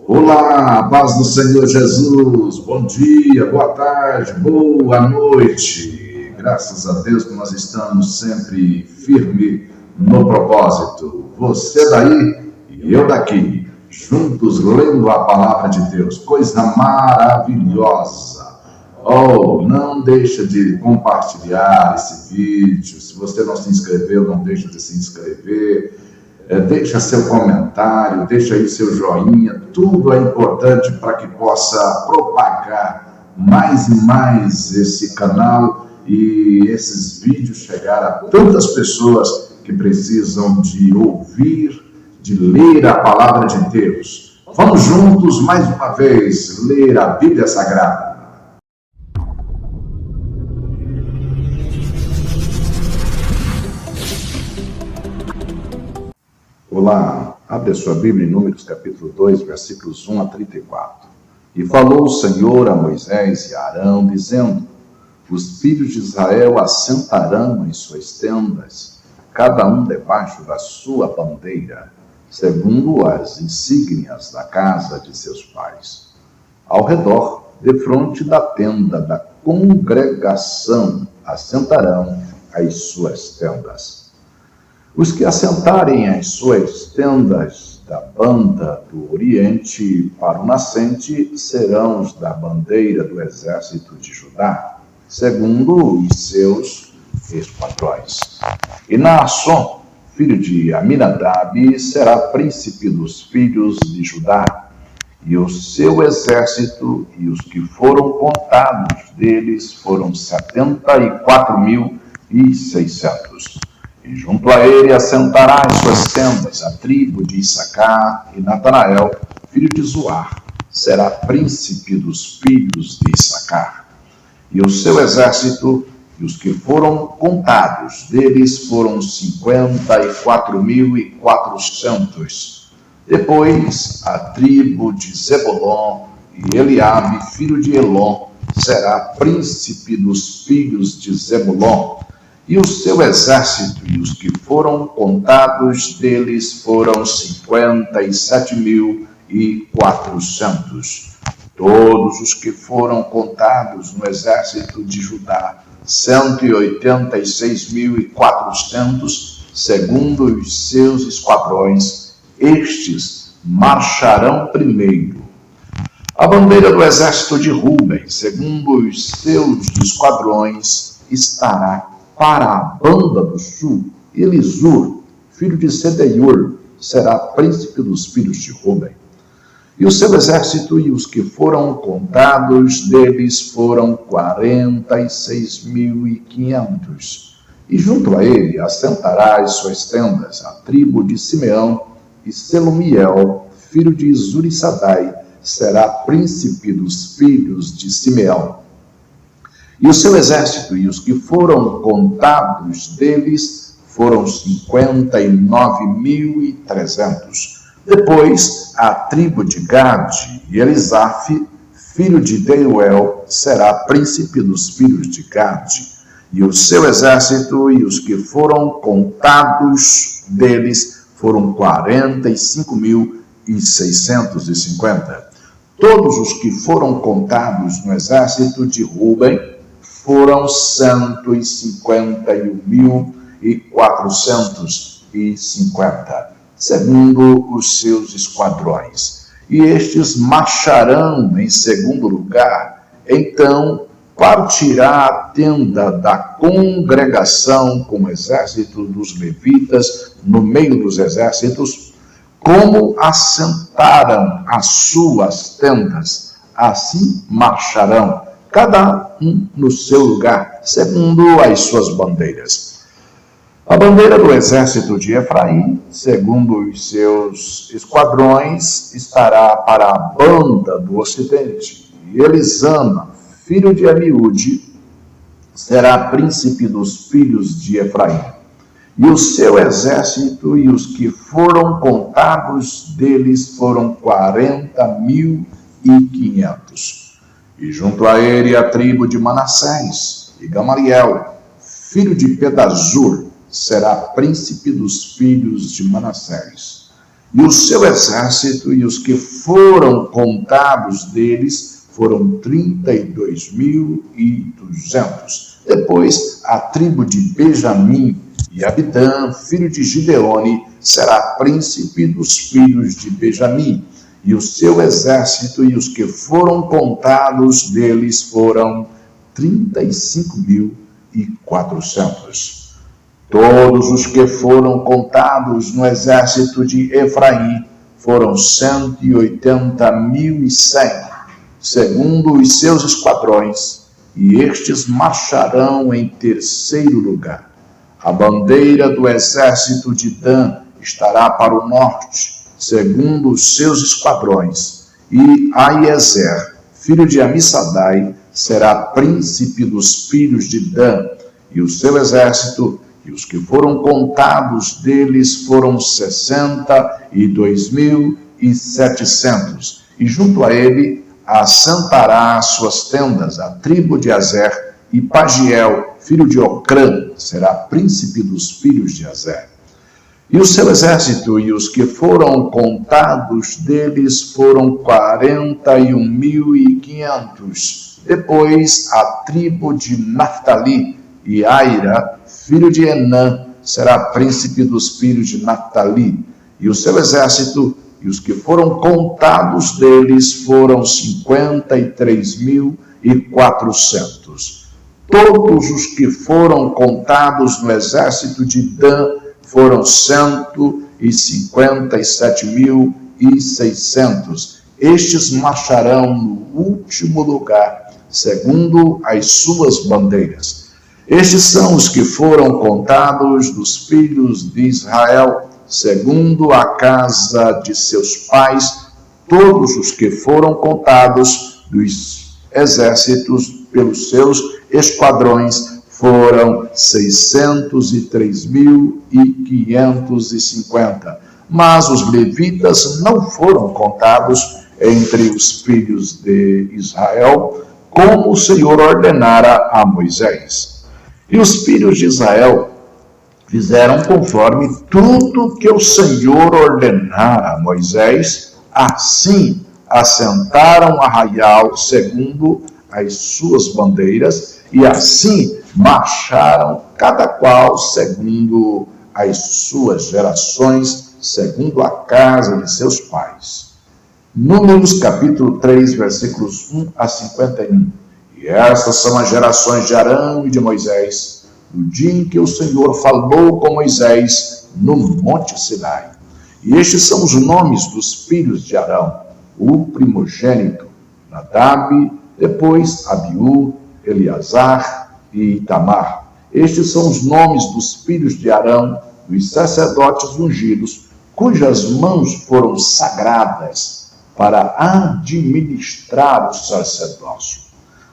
Olá, paz do Senhor Jesus, bom dia, boa tarde, boa noite. Graças a Deus que nós estamos sempre firme no propósito. Você daí e eu daqui, juntos lendo a palavra de Deus, coisa maravilhosa. Oh, não deixa de compartilhar esse vídeo. Se você não se inscreveu, não deixa de se inscrever. Deixa seu comentário, deixa aí seu joinha, tudo é importante para que possa propagar mais e mais esse canal e esses vídeos chegar a tantas pessoas que precisam de ouvir, de ler a palavra de Deus. Vamos juntos mais uma vez ler a Bíblia Sagrada. Olá, abre a sua Bíblia em Números capítulo 2, versículos 1 a 34. E falou o Senhor a Moisés e a Arão, dizendo: os filhos de Israel assentarão em suas tendas, cada um debaixo da sua bandeira, segundo as insígnias da casa de seus pais. Ao redor, defronte da tenda da congregação, assentarão as suas tendas. Os que assentarem as suas tendas da banda do Oriente para o nascente serão os da bandeira do exército de Judá, segundo os seus esquadrões. E Naasson, filho de Aminadab, será príncipe dos filhos de Judá, e o seu exército e os que foram contados deles foram 74.600. E junto a ele assentará as suas tendas a tribo de Issacar, e Natanael, filho de Zuar, será príncipe dos filhos de Issacar. E o seu exército e os que foram contados deles foram 54.400. Depois a tribo de Zebulon, e Eliabe, filho de Elon, será príncipe dos filhos de Zebulon. E o seu exército e os que foram contados deles foram 57.400. Todos os que foram contados no exército de Judá, 186.400, segundo os seus esquadrões, estes marcharão primeiro. A bandeira do exército de Ruben, segundo os seus esquadrões, estará para a banda do sul. Elisur, filho de Sedeur, será príncipe dos filhos de Ruben. E o seu exército e os que foram contados deles foram 46.500. E junto a ele assentará as suas tendas a tribo de Simeão, e Selumiel, filho de Zurissadai, será príncipe dos filhos de Simeão. E o seu exército e os que foram contados deles foram 59.300. Depois, a tribo de Gade, e Elisaf, filho de Deuel, será príncipe dos filhos de Gade. E o seu exército e os que foram contados deles foram 45.650. Todos os que foram contados no exército de Ruben foram 151.450, segundo os seus esquadrões. E estes marcharão em segundo lugar. Então partirá a tenda da congregação com o exército dos levitas no meio dos exércitos, como assentaram as suas tendas, assim marcharão, cada um no seu lugar, segundo as suas bandeiras. A bandeira do exército de Efraim, segundo os seus esquadrões, estará para a banda do ocidente. E Elisama, filho de Amiúde, será príncipe dos filhos de Efraim. E o seu exército e os que foram contados deles foram 40.500. E junto a ele a tribo de Manassés, e Gamaliel, filho de Pedazur, será príncipe dos filhos de Manassés. e o seu exército, e os que foram contados deles foram 32.200. Depois, a tribo de Benjamim, e Abidã, filho de Gideone, será príncipe dos filhos de Benjamim, e o seu exército, e os que foram contados deles foram 35.400. Todos os que foram contados no exército de Efraim foram 180.100, segundo os seus esquadrões, e estes marcharão em terceiro lugar. A bandeira do exército de Dan estará para o norte, segundo os seus esquadrões, e Aiezer, filho de Amissadai, será príncipe dos filhos de Dan, e o seu exército, e os que foram contados deles foram 62.700, e junto a ele assentará as suas tendas a tribo de Azer, e Pagiel, filho de Ocrã, será príncipe dos filhos de Azer. E o seu exército, e os que foram contados deles foram 41.500. Depois a tribo de Naftali, e Aira, filho de Enã, será príncipe dos filhos de Naftali. E o seu exército, e os que foram contados deles foram 53.400. Todos os que foram contados no exército de Dan foram 157.600. Estes marcharão no último lugar, segundo as suas bandeiras. Estes são os que foram contados dos filhos de Israel, segundo a casa de seus pais, todos os que foram contados dos exércitos pelos seus esquadrões foram 603.550. Mas os levitas não foram contados entre os filhos de Israel, como o Senhor ordenara a Moisés. E os filhos de Israel fizeram conforme tudo que o Senhor ordenara a Moisés, assim assentaram arraial segundo as suas bandeiras, e assim marcharam cada qual segundo as suas gerações, segundo a casa de seus pais. Números capítulo 3, versículos 1 a 51. E estas são as gerações de Arão e de Moisés, no dia em que o Senhor falou com Moisés no Monte Sinai. E estes são os nomes dos filhos de Arão: o primogênito, Nadab, depois Abiú, Eleazar e Itamar. Estes são os nomes dos filhos de Arão, dos sacerdotes ungidos, cujas mãos foram sagradas para administrar o sacerdócio.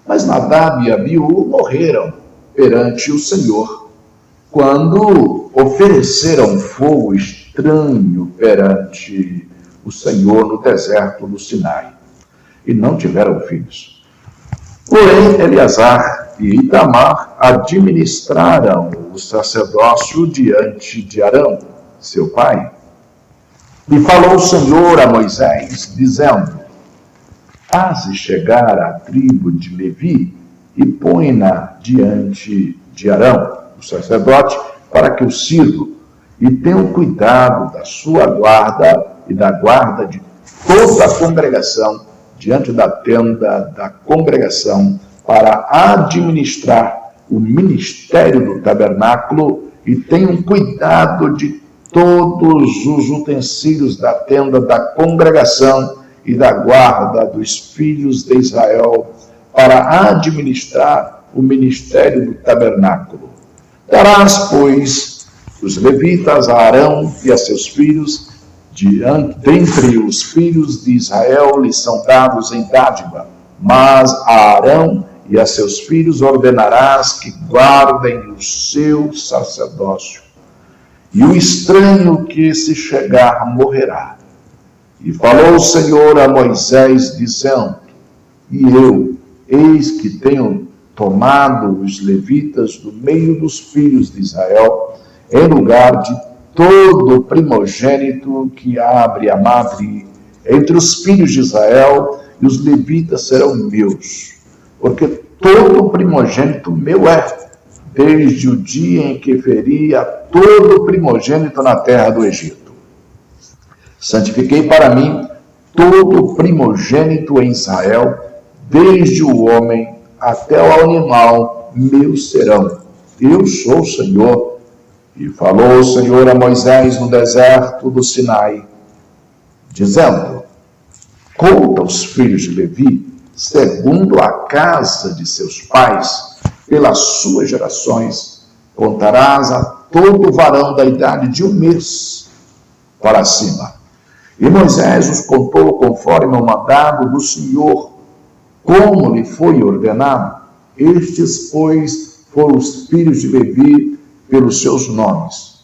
Mas Nadab e Abiú morreram perante o Senhor, quando ofereceram fogo estranho perante o Senhor no deserto do Sinai, e não tiveram filhos. Porém, Eleazar e Itamar administraram o sacerdócio diante de Arão, seu pai. E falou o Senhor a Moisés, dizendo: faze chegar a tribo de Levi e põe-na diante de Arão, o sacerdote, para que o sirva, e tenham cuidado da sua guarda e da guarda de toda a congregação diante da tenda da congregação, para administrar o ministério do tabernáculo, e tenham cuidado de todos os utensílios da tenda da congregação e da guarda dos filhos de Israel, para administrar o ministério do tabernáculo. Darás, pois, os levitas a Arão e a seus filhos, dentre os filhos de Israel lhes são dados em dádiva, mas a Arão e a seus filhos ordenarás que guardem o seu sacerdócio. E o estranho que se chegar morrerá. E falou o Senhor a Moisés, dizendo: e eu, eis que tenho tomado os levitas do meio dos filhos de Israel, em lugar de todo primogênito que abre a madre entre os filhos de Israel, e os levitas serão meus, porque todo primogênito meu é, desde o dia em que feri a todo primogênito na terra do Egito. Santifiquei para mim todo primogênito em Israel, desde o homem até o animal, meus serão. Eu sou o Senhor. E falou o Senhor a Moisés no deserto do Sinai, dizendo: conta os filhos de Levi, segundo a casa de seus pais, pelas suas gerações, contarás a todo varão da idade de 1 mês para cima. E Moisés os contou conforme o mandado do Senhor, como lhe foi ordenado. Estes, pois, foram os filhos de Levi pelos seus nomes: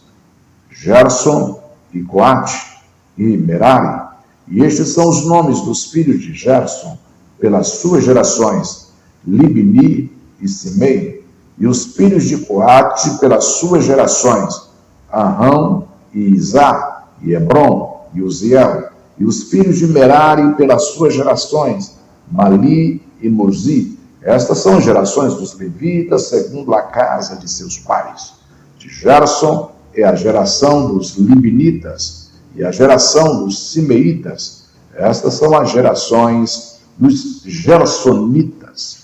Gerson e Coate e Merari. E estes são os nomes dos filhos de Gerson pelas suas gerações: Libni e Simei. E os filhos de Coate pelas suas gerações: Arão e Izar e Hebron e Uziel. E os filhos de Merari pelas suas gerações: Mali e Muzi. Estas são as gerações dos levitas, segundo a casa de seus pais. De Gerson é a geração dos libnitas, e a geração dos simeitas. Estas são as gerações dos gersonitas.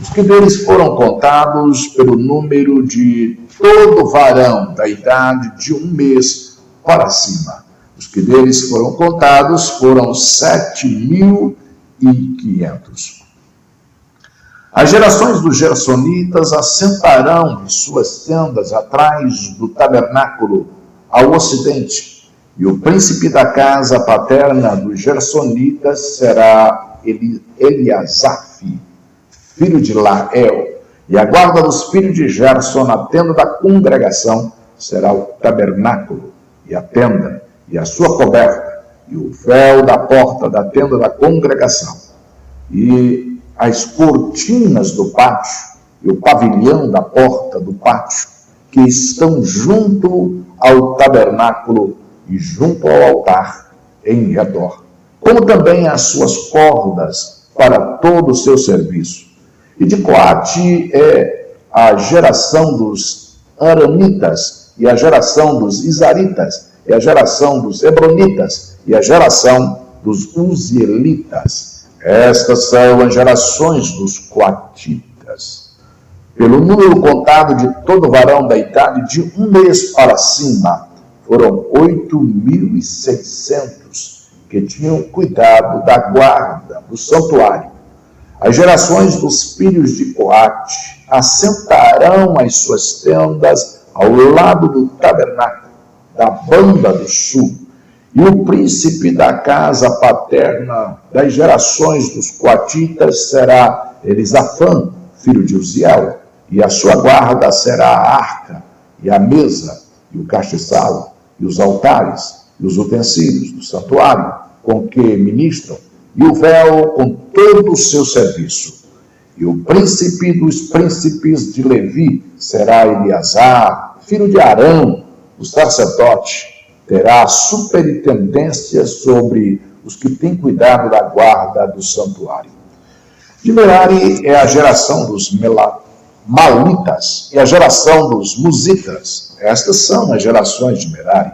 Os que deles foram contados pelo número de todo varão da idade de 1 mês para cima. Os que deles foram contados foram 7.500. As gerações dos gersonitas assentarão em suas tendas atrás do tabernáculo ao ocidente, e o príncipe da casa paterna dos gersonitas será Eliasaf, filho de Lael, e a guarda dos filhos de Gerson na tenda da congregação será o tabernáculo, e a tenda, e a sua coberta, e o véu da porta da tenda da congregação, e as cortinas do pátio e o pavilhão da porta do pátio, que estão junto ao tabernáculo e junto ao altar em redor, como também as suas cordas para todo o seu serviço. E de Coate é a geração dos aranitas, e a geração dos isaritas, e a geração dos hebronitas, e a geração dos uzielitas. Estas são as gerações dos coatitas. Pelo número contado de todo varão da idade de 1 mês para cima, foram 8.600 que tinham cuidado da guarda do santuário. As gerações dos filhos de Coate assentarão as suas tendas ao lado do tabernáculo, da banda do sul. E o príncipe da casa paterna das gerações dos coatitas será Elisafã, filho de Uziel, e a sua guarda será a arca, e a mesa, e o castiçal, e os altares, e os utensílios do santuário, com que ministram, e o véu com todo o seu serviço. E o príncipe dos príncipes de Levi será Eleazar, filho de Arão, o sacerdote, terá superintendência sobre os que têm cuidado da guarda do santuário. De Merari é a geração dos Malitas e a geração dos Musitas. Estas são as gerações de Merari.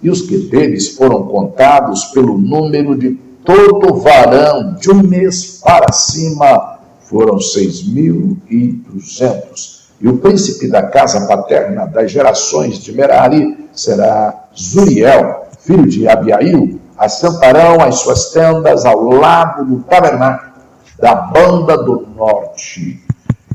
E os que deles foram contados pelo número de todo varão de 1 mês para cima foram 6.200. E o príncipe da casa paterna das gerações de Merari será Zuriel, filho de Abiail. Assentarão as suas tendas ao lado do tabernáculo da banda do norte.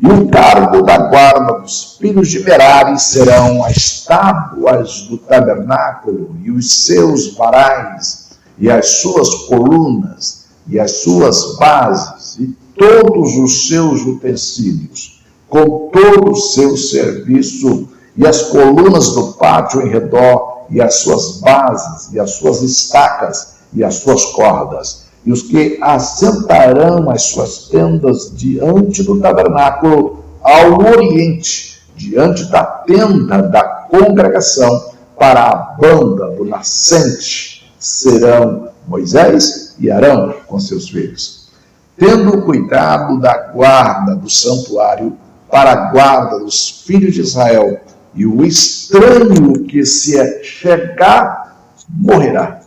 E o cargo da guarda dos filhos de Merari serão as tábuas do tabernáculo e os seus varais, e as suas colunas, e as suas bases, e todos os seus utensílios, com todo o seu serviço, e as colunas do pátio em redor, e as suas bases, e as suas estacas, e as suas cordas. E os que assentarão as suas tendas diante do tabernáculo ao oriente, diante da tenda da congregação, para a banda do nascente serão Moisés e Arão com seus filhos, tendo cuidado da guarda do santuário para a guarda dos filhos de Israel, e o estranho que se chegar morrerá.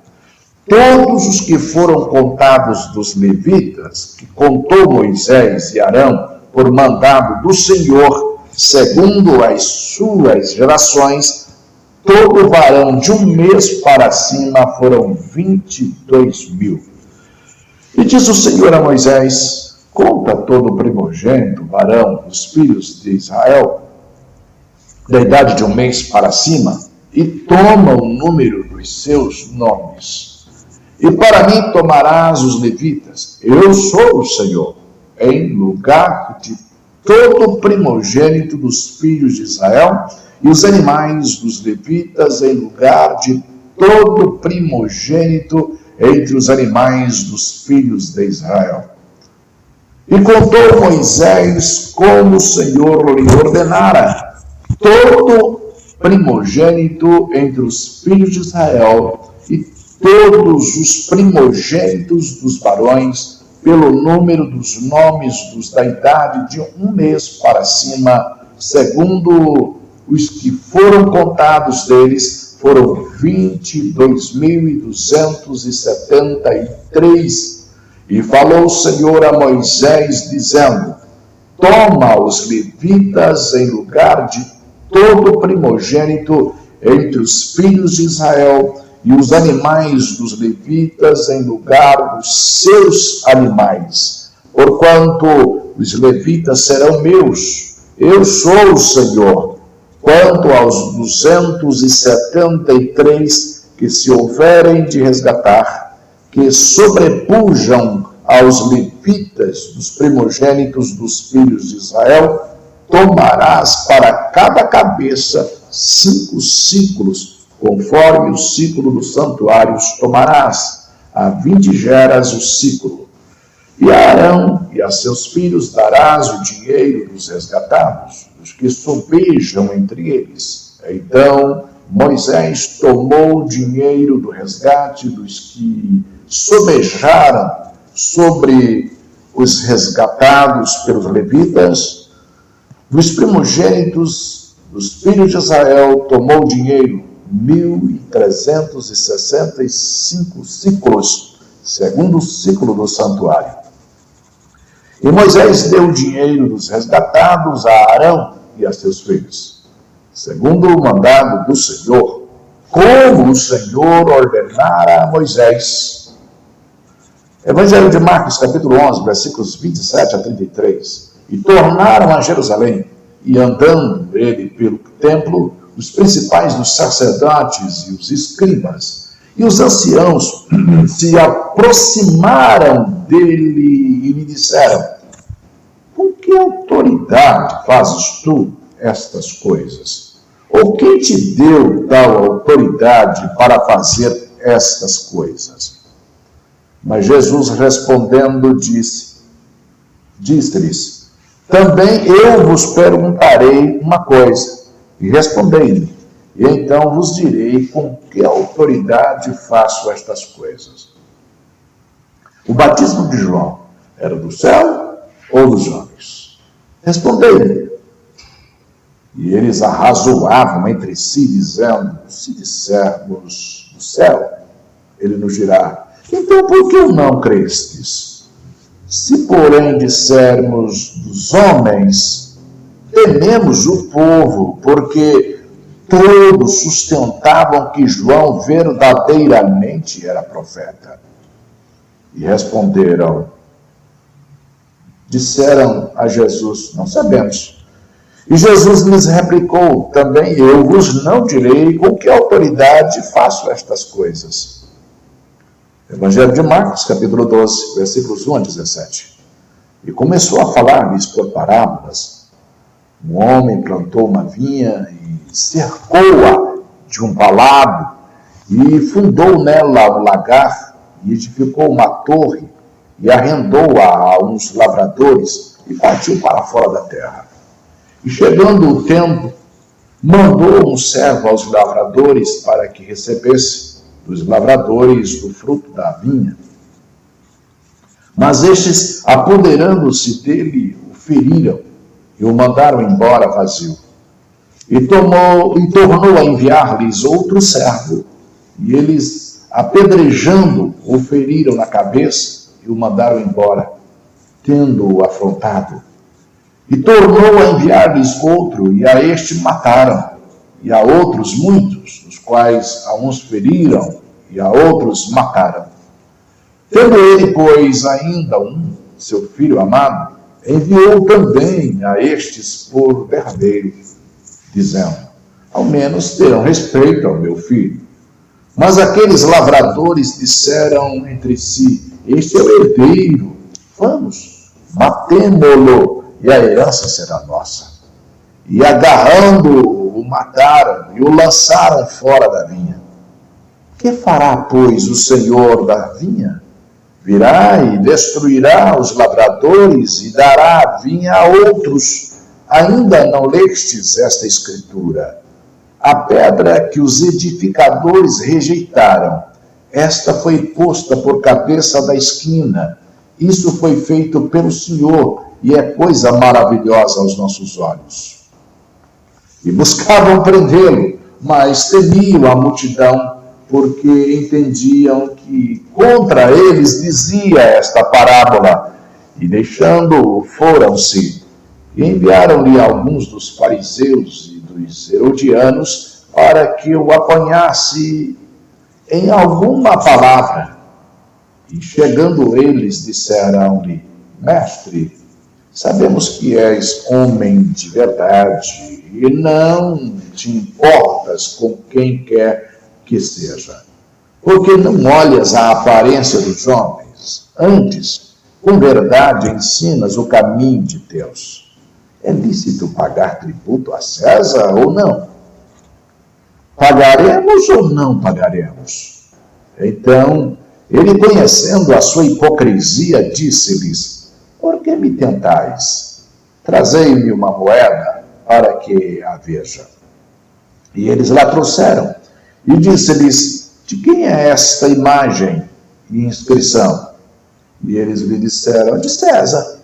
Todos os que foram contados dos levitas, que contou Moisés e Arão por mandado do Senhor, segundo as suas gerações, todo varão de um mês para cima foram 22.000. E diz o Senhor a Moisés: conta todo o primogênito varão dos filhos de Israel, da idade de um mês para cima, e toma o número dos seus nomes. E para mim tomarás os levitas, eu sou o Senhor, em lugar de todo primogênito dos filhos de Israel, e os animais dos levitas em lugar de todo primogênito entre os animais dos filhos de Israel. E contou Moisés como o Senhor lhe ordenara: todo primogênito entre os filhos de Israel e todos os primogênitos dos varões, pelo número dos nomes dos da idade de um mês para cima, segundo os que foram contados deles, foram 22.273. E falou o Senhor a Moisés, dizendo: toma os levitas em lugar de todo primogênito entre os filhos de Israel, e os animais dos levitas em lugar dos seus animais, porquanto os levitas serão meus, eu sou o Senhor. Quanto aos 273 que se houverem de resgatar, que sobrepujam aos levitas dos primogênitos dos filhos de Israel, tomarás para cada cabeça 5 ciclos, conforme o ciclo dos santuários tomarás, a 20 geras o ciclo. E a Arão e a seus filhos darás o dinheiro dos resgatados, dos que sobejam entre eles. Então Moisés tomou o dinheiro do resgate dos que sobejaram sobre os resgatados pelos levitas, dos primogênitos dos filhos de Israel, tomou o dinheiro 1.365 ciclos, segundo o ciclo do santuário. E Moisés deu o dinheiro dos resgatados a Arão e a seus filhos, segundo o mandado do Senhor, como o Senhor ordenara a Moisés. Evangelho de Marcos, capítulo 11, versículos 27 a 33. E tornaram a Jerusalém, e andando ele pelo templo, os principais dos sacerdotes e os escribas, e os anciãos se aproximaram dele e lhe disseram: com que autoridade fazes tu estas coisas? Ou quem te deu tal autoridade para fazer estas coisas? Mas Jesus respondendo disse-lhes: também eu vos perguntarei uma coisa, e respondei-lhe, e então vos direi com que autoridade faço estas coisas. O batismo de João era do céu ou dos homens? Respondei-lhe. E eles arrazoavam entre si, dizendo: se dissermos do céu, ele nos dirá: então por que não crestes? Se porém dissermos dos homens, tememos o povo, porque todos sustentavam que João verdadeiramente era profeta. E responderam, disseram a Jesus: não sabemos. E Jesus lhes replicou: também eu vos não direi com que autoridade faço estas coisas. Evangelho de Marcos, capítulo 12, versículos 1 a 17. E começou a falar-lhes por parábolas. Um homem plantou uma vinha e cercou-a de um valado e fundou nela um lagar e edificou uma torre e arrendou-a a uns lavradores e partiu para fora da terra. E chegando o tempo mandou um servo aos lavradores para que recebesse dos lavradores do fruto da vinha. Mas estes, apoderando-se dele, o feriram e o mandaram embora vazio. E tornou a enviar-lhes outro servo, e eles, apedrejando, o feriram na cabeça e o mandaram embora, tendo-o afrontado. E tornou a enviar-lhes outro, e a este mataram, e a outros muitos, os quais a uns feriram, e a outros mataram. Tendo ele, pois, ainda seu filho amado, enviou também a estes por derradeiro, dizendo: ao menos terão respeito ao meu filho. Mas aqueles lavradores disseram entre si: este é o herdeiro, vamos, matemo-lo, e a herança será nossa. E agarrando-o, o mataram e o lançaram fora da vinha. Que fará, pois, o senhor da vinha? Virá e destruirá os lavradores e dará a vinha a outros. Ainda não lestes esta escritura? A pedra que os edificadores rejeitaram, esta foi posta por cabeça da esquina. Isso foi feito pelo Senhor e é coisa maravilhosa aos nossos olhos. E buscavam prendê-lo, mas temiam a multidão, porque entendiam que contra eles dizia esta parábola. E deixando-o, foram-se. E enviaram-lhe alguns dos fariseus e dos herodianos para que o apanhasse em alguma palavra. E chegando eles, disseram-lhe: mestre, sabemos que és homem de verdade e não te importas com quem quer que seja, porque não olhas a aparência dos homens, antes, com verdade ensinas o caminho de Deus. É lícito pagar tributo a César ou não? Pagaremos ou não pagaremos? Então, ele, conhecendo a sua hipocrisia, disse-lhes: por que me tentais? Trazei-me uma moeda para que a veja. E eles lá trouxeram. E disse-lhes: de quem é esta imagem e inscrição? E eles lhe disseram: de César.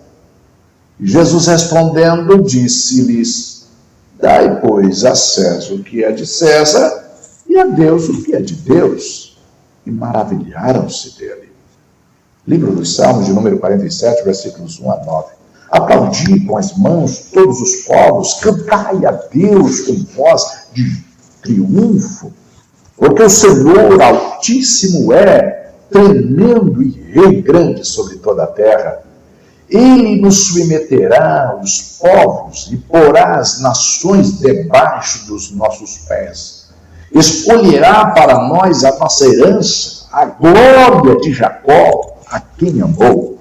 E Jesus respondendo, disse-lhes: dai, pois, a César o que é de César, e a Deus o que é de Deus. E maravilharam-se dele. Livro dos Salmos, de número 47, versículos 1 a 9. Aplaudi com as mãos todos os povos, cantai a Deus com voz de triunfo, porque o Senhor Altíssimo é tremendo e rei grande sobre toda a terra. Ele nos submeterá os povos e porá as nações debaixo dos nossos pés. Escolherá para nós a nossa herança, a glória de Jacó, a quem amou.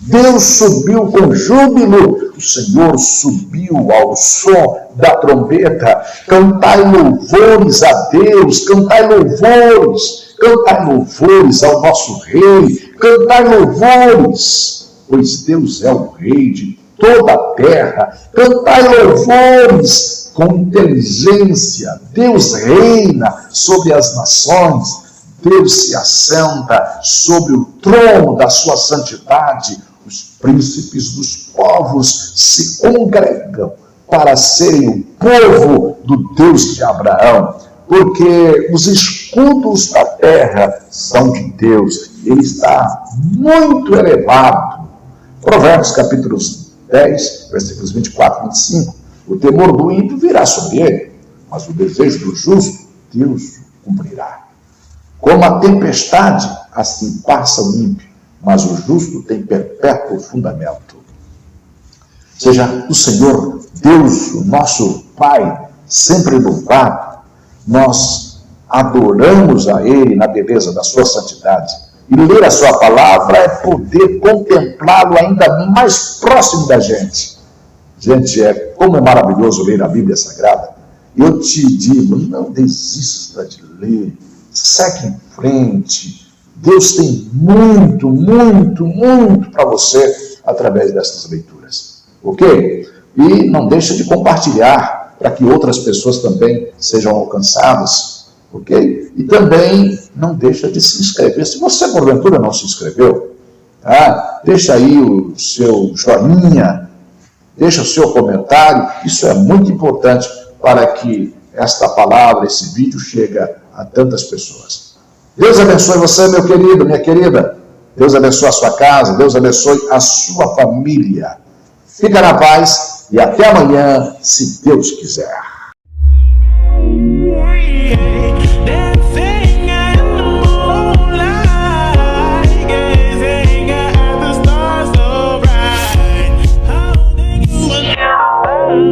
Deus subiu com júbilo, o Senhor subiu ao som da trombeta. Cantai louvores a Deus, cantai louvores ao nosso Rei, cantai louvores, pois Deus é o Rei de toda a terra. Cantai louvores com inteligência. Deus reina sobre as nações. Deus se assenta sobre o trono da sua santidade. Os príncipes dos povos se congregam para serem o povo do Deus de Abraão, porque os escudos da terra são de Deus. Ele está muito elevado. Provérbios capítulo 10, versículos 24 e 25. O temor do ímpio virá sobre ele, mas o desejo do justo Deus cumprirá. Como a tempestade, assim passa o ímpio, mas o justo tem perpétuo fundamento. Seja o Senhor Deus, o nosso Pai, sempre louvado. Nós adoramos a Ele na beleza da sua santidade. E ler a sua palavra é poder contemplá-lo ainda mais próximo da gente. Gente, como é maravilhoso ler a Bíblia Sagrada. Eu te digo, não desista de ler. Segue em frente. Deus tem muito, muito, muito para você através dessas leituras. Ok? E não deixa de compartilhar para que outras pessoas também sejam alcançadas, ok? E também não deixa de se inscrever. Se você, porventura, não se inscreveu, tá? Deixa aí o seu joinha, deixa o seu comentário, isso é muito importante para que esta palavra, esse vídeo chegue a tantas pessoas. Deus abençoe você, meu querido, minha querida. Deus abençoe a sua casa, Deus abençoe a sua família. Fica na paz e até amanhã, se Deus quiser.